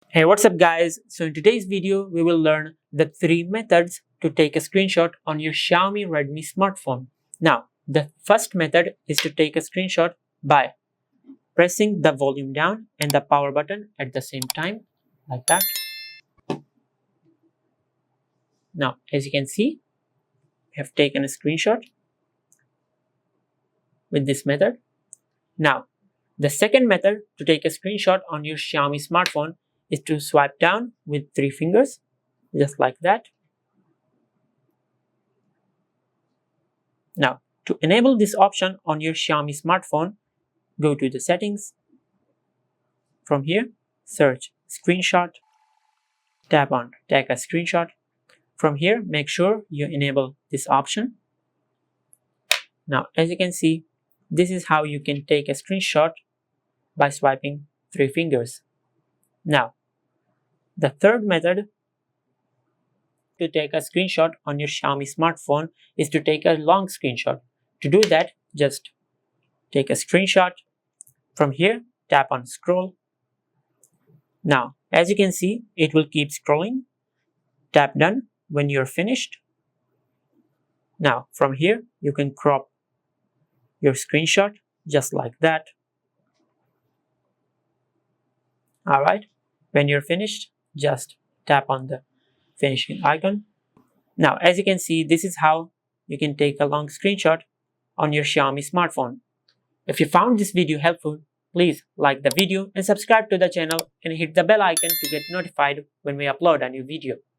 Hey, what's up guys? So in today's video, we will learn the 3 methods to take a screenshot on your Xiaomi Redmi smartphone. Now, the first method is to take a screenshot by pressing the volume down and the power button at the same time, like that. Now, as you can see, we have taken a screenshot with this method. Now, the second method to take a screenshot on your Xiaomi smartphone is to swipe down with 3 fingers, just like that. Now, to enable this option on your Xiaomi smartphone, go to the settings. From here, search screenshot, tap on take a screenshot. From here, make sure you enable this option. Now, as you can see, this is how you can take a screenshot by swiping 3 fingers. Now, the third method to take a screenshot on your Xiaomi smartphone is to take a long screenshot. To do that, just take a screenshot. From here, tap on scroll. Now, as you can see, it will keep scrolling. Tap done when you're finished. Now, from here, you can crop your screenshot just like that. Alright, when you're finished, just tap on the finishing icon. Now, as you can see, this is how you can take a long screenshot on your Xiaomi smartphone. If you found this video helpful, please like the video and subscribe to the channel and hit the bell icon to get notified when we upload a new video.